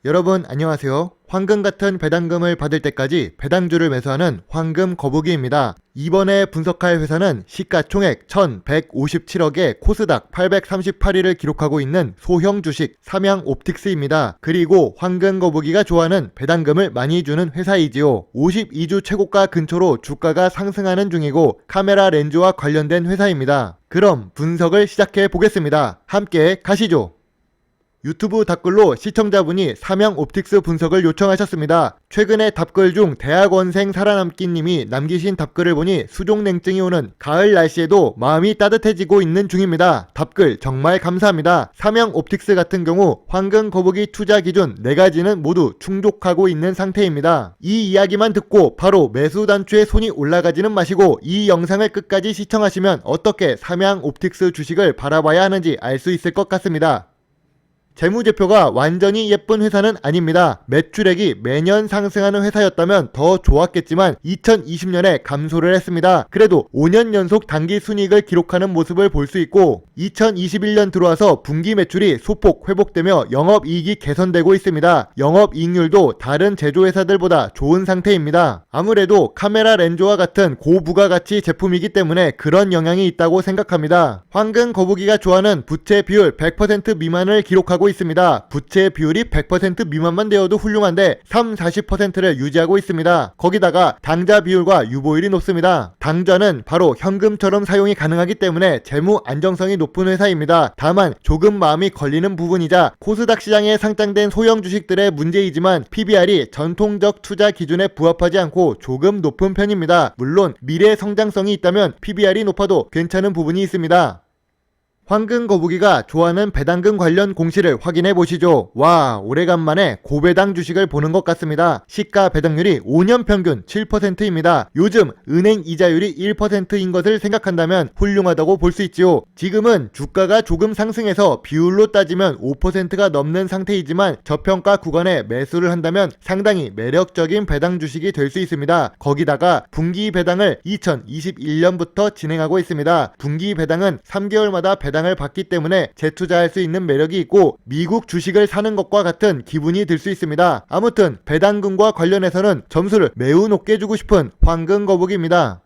여러분 안녕하세요. 황금 같은 배당금을 받을 때까지 배당주를 매수하는 황금 거북이입니다. 이번에 분석할 회사는 시가총액 1157억에 코스닥 838위를 기록하고 있는 소형 주식 삼양옵틱스입니다. 그리고 황금 거북이가 좋아하는 배당금을 많이 주는 회사이지요. 52주 최고가 근처로 주가가 상승하는 중이고 카메라 렌즈와 관련된 회사입니다. 그럼 분석을 시작해 보겠습니다. 함께 가시죠. 유튜브 답글로 시청자분이 삼양옵틱스 분석을 요청하셨습니다. 최근에 답글 중 대학원생 살아남기님이 남기신 답글을 보니 수족냉증이 오는 가을 날씨에도 마음이 따뜻해지고 있는 중입니다. 답글 정말 감사합니다. 삼양옵틱스 같은 경우 황금 거북이 투자 기준 4가지는 모두 충족하고 있는 상태입니다. 이 이야기만 듣고 바로 매수 단추에 손이 올라가지는 마시고 이 영상을 끝까지 시청하시면 어떻게 삼양옵틱스 주식을 바라봐야 하는지 알 수 있을 것 같습니다. 재무제표가 완전히 예쁜 회사는 아닙니다. 매출액이 매년 상승하는 회사였다면 더 좋았겠지만 2020년에 감소를 했습니다. 그래도 5년 연속 단기 순이익을 기록하는 모습을 볼 수 있고 2021년 들어와서 분기 매출이 소폭 회복되며 영업이익이 개선되고 있습니다. 영업이익률도 다른 제조회사들보다 좋은 상태입니다. 아무래도 카메라 렌즈와 같은 고부가가치 제품이기 때문에 그런 영향이 있다고 생각합니다. 황금 거북이가 좋아하는 부채 비율 100% 미만을 기록하고 있습니다. 부채 비율이 100% 미만만 되어도 훌륭한데 30-40%를 유지하고 있습니다. 거기다가 당좌 비율과 유보율이 높습니다. 당좌는 바로 현금처럼 사용이 가능하기 때문에 재무 안정성이 높은 회사입니다. 다만 조금 마음이 걸리는 부분이자 코스닥 시장에 상장된 소형 주식들의 문제이지만 PBR이 전통적 투자 기준에 부합하지 않고 조금 높은 편입니다. 물론 미래 성장성이 있다면 PBR이 높아도 괜찮은 부분이 있습니다. 황금 거북이가 좋아하는 배당금 관련 공시를 확인해 보시죠. 와, 오래간만에 고배당 주식을 보는 것 같습니다. 시가 배당률이 5년 평균 7%입니다. 요즘 은행 이자율이 1%인 것을 생각한다면 훌륭하다고 볼 수 있지요. 지금은 주가가 조금 상승해서 비율로 따지면 5%가 넘는 상태이지만 저평가 구간에 매수를 한다면 상당히 매력적인 배당 주식이 될 수 있습니다. 거기다가 분기 배당을 2021년부터 진행하고 있습니다. 분기 배당은 3개월마다 배당을 받기 때문에 재투자할 수 있는 매력이 있고 미국 주식을 사는 것과 같은 기분이 들 수 있습니다. 아무튼 배당금과 관련해서는 점수를 매우 높게 주고 싶은 황금 거북이입니다.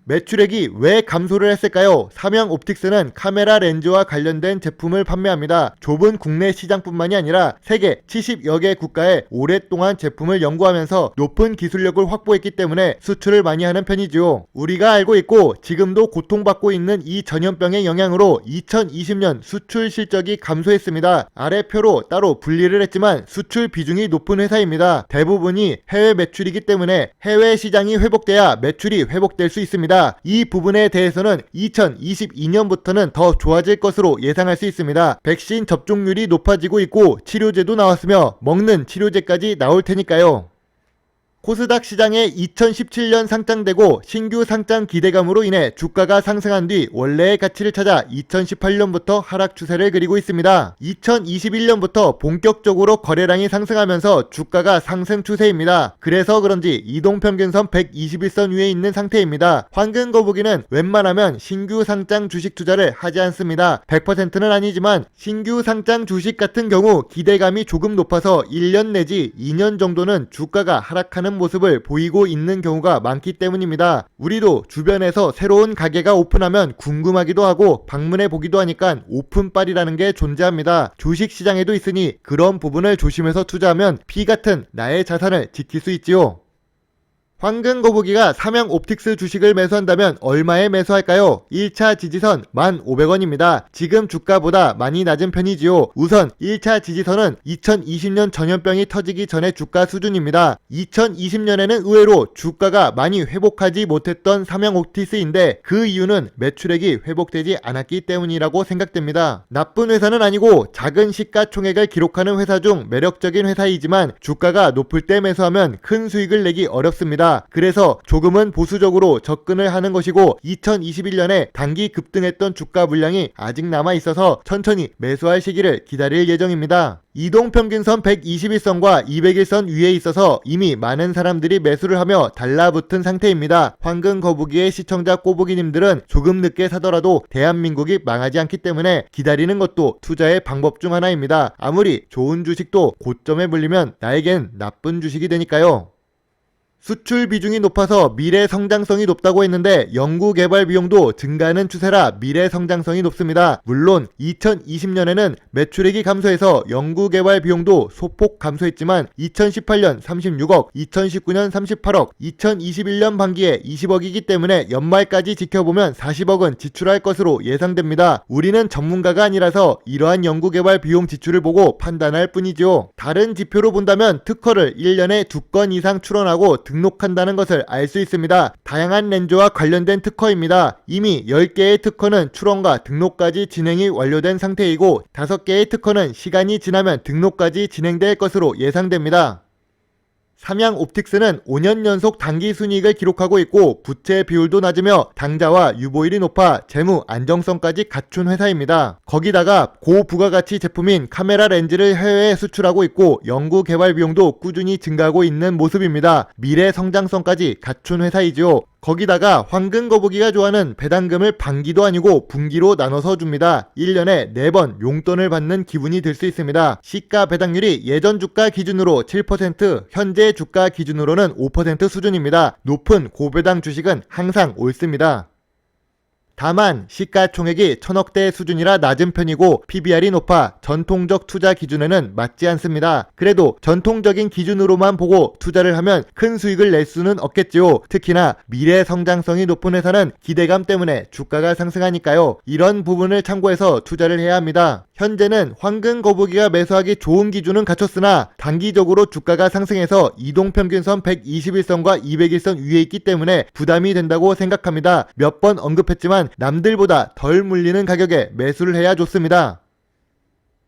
매출액이 왜 감소를 했을까요? 삼양옵틱스는 카메라 렌즈와 관련된 제품을 판매합니다. 좁은 국내 시장뿐만이 아니라 세계 70여 개 국가에 오랫동안 제품을 연구하면서 높은 기술력을 확보했기 때문에 수출을 많이 하는 편이지요. 우리가 알고 있고 지금도 고통받고 있는 이 전염병의 영향으로 2020년 수출 실적이 감소했습니다. 아래 표로 따로 분리를 했지만 수출 비중이 높은 회사입니다. 대부분이 해외 매출이기 때문에 해외 시장이 회복돼야 매출이 회복될 수 있습니다. 이 부분에 대해서는 2022년부터는 더 좋아질 것으로 예상할 수 있습니다. 백신 접종률이 높아지고 있고 치료제도 나왔으며 먹는 치료제까지 나올 테니까요. 코스닥 시장에 2017년 상장되고 신규 상장 기대감으로 인해 주가가 상승한 뒤 원래의 가치를 찾아 2018년부터 하락 추세를 그리고 있습니다. 2021년부터 본격적으로 거래량이 상승하면서 주가가 상승 추세입니다. 그래서 그런지 이동평균선 121선 위에 있는 상태입니다. 황금 거북이는 웬만하면 신규 상장 주식 투자를 하지 않습니다. 100%는 아니지만 신규 상장 주식 같은 경우 기대감이 조금 높아서 1년 내지 2년 정도는 주가가 하락하는 모습을 보이고 있는 경우가 많기 때문입니다. 우리도 주변에서 새로운 가게가 오픈하면 궁금하기도 하고 방문해 보기도 하니까 오픈빨이라는 게 존재합니다. 주식시장에도 있으니 그런 부분을 조심해서 투자하면 피 같은 나의 자산을 지킬 수 있지요. 황금 거북이가 삼양옵틱스 주식을 매수한다면 얼마에 매수할까요? 1차 지지선 1,500원입니다. 지금 주가보다 많이 낮은 편이지요. 우선 1차 지지선은 2020년 전염병이 터지기 전의 주가 수준입니다. 2020년에는 의외로 주가가 많이 회복하지 못했던 삼양옵틱스인데 그 이유는 매출액이 회복되지 않았기 때문이라고 생각됩니다. 나쁜 회사는 아니고 작은 시가총액을 기록하는 회사 중 매력적인 회사이지만 주가가 높을 때 매수하면 큰 수익을 내기 어렵습니다. 있습니다. 그래서 조금은 보수적으로 접근을 하는 것이고 2021년에 단기 급등했던 주가 물량이 아직 남아 있어서 천천히 매수할 시기를 기다릴 예정입니다. 이동평균선 121선과 200일선 위에 있어서 이미 많은 사람들이 매수를 하며 달라붙은 상태입니다. 황금 거북이의 시청자 꼬부기님들은 조금 늦게 사더라도 대한민국이 망하지 않기 때문에 기다리는 것도 투자의 방법 중 하나입니다. 아무리 좋은 주식도 고점에 물리면 나에겐 나쁜 주식이 되니까요. 수출 비중이 높아서 미래 성장성이 높다고 했는데 연구개발 비용도 증가하는 추세라 미래 성장성이 높습니다. 물론 2020년에는 매출액이 감소해서 연구개발 비용도 소폭 감소했지만 2018년 36억, 2019년 38억, 2021년 반기에 20억이기 때문에 연말까지 지켜보면 40억은 지출할 것으로 예상됩니다. 우리는 전문가가 아니라서 이러한 연구개발 비용 지출을 보고 판단할 뿐이죠. 다른 지표로 본다면 특허를 1년에 2건 이상 출원하고 등록한다는 것을 알 수 있습니다. 다양한 렌즈와 관련된 특허입니다. 이미 10개의 특허는 출원과 등록까지 진행이 완료된 상태이고 5개의 특허는 시간이 지나면 등록까지 진행될 것으로 예상됩니다. 삼양옵틱스는 5년 연속 단기 순이익을 기록하고 있고 부채 비율도 낮으며 당좌와 유보율이 높아 재무 안정성까지 갖춘 회사입니다. 거기다가 고부가가치 제품인 카메라 렌즈를 해외에 수출하고 있고 연구 개발 비용도 꾸준히 증가하고 있는 모습입니다. 미래 성장성까지 갖춘 회사이죠. 거기다가 황금 거북이가 좋아하는 배당금을 반기도 아니고 분기로 나눠서 줍니다. 1년에 4번 용돈을 받는 기분이 들 수 있습니다. 시가 배당률이 예전 주가 기준으로 7%, 현재 주가 기준으로는 5% 수준입니다. 높은 고배당 주식은 항상 옳습니다. 다만 시가총액이 1000억대 수준이라 낮은 편이고 PBR이 높아 전통적 투자 기준에는 맞지 않습니다. 그래도 전통적인 기준으로만 보고 투자를 하면 큰 수익을 낼 수는 없겠지요. 특히나 미래 성장성이 높은 회사는 기대감 때문에 주가가 상승하니까요. 이런 부분을 참고해서 투자를 해야 합니다. 현재는 황금 거북이가 매수하기 좋은 기준은 갖췄으나 단기적으로 주가가 상승해서 이동평균선 121선과 200일선 위에 있기 때문에 부담이 된다고 생각합니다. 몇 번 언급했지만 남들보다 덜 물리는 가격에 매수를 해야 좋습니다.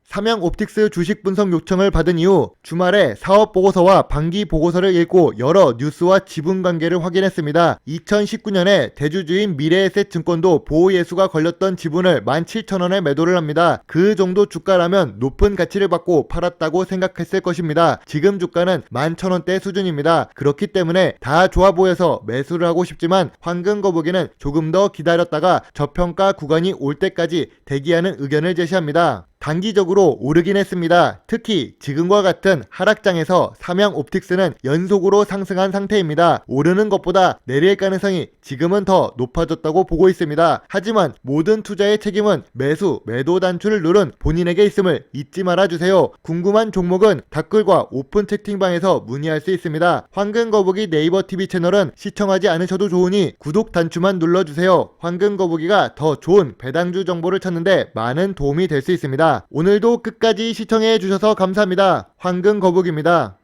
삼양옵틱스 주식 분석 요청을 받은 이후 주말에 사업 보고서와 반기 보고서를 읽고 여러 뉴스와 지분 관계를 확인했습니다. 2019년에 대주주인 미래에셋 증권도 보호 예수가 걸렸던 지분을 17,000원에 매도를 합니다. 그 정도 주가라면 높은 가치를 받고 팔았다고 생각했을 것입니다. 지금 주가는 11,000원대 수준입니다. 그렇기 때문에 다 좋아 보여서 매수를 하고 싶지만 황금 거북이는 조금 더 기다렸다가 저평가 구간이 올 때까지 대기하는 의견을 제시합니다. 단기적으로 오르긴 했습니다. 특히 지금과 같은 하락장에서 삼양옵틱스는 연속으로 상승한 상태입니다. 오르는 것보다 내릴 가능성이 지금은 더 높아졌다고 보고 있습니다. 하지만 모든 투자의 책임은 매수, 매도 단추를 누른 본인에게 있음을 잊지 말아주세요. 궁금한 종목은 댓글과 오픈 채팅방에서 문의할 수 있습니다. 황금거북이 네이버 TV 채널은 시청하지 않으셔도 좋으니 구독 단추만 눌러주세요. 황금거북이가 더 좋은 배당주 정보를 찾는데 많은 도움이 될 수 있습니다. 오늘도 끝까지 시청해 주셔서 감사합니다. 황금 거북입니다.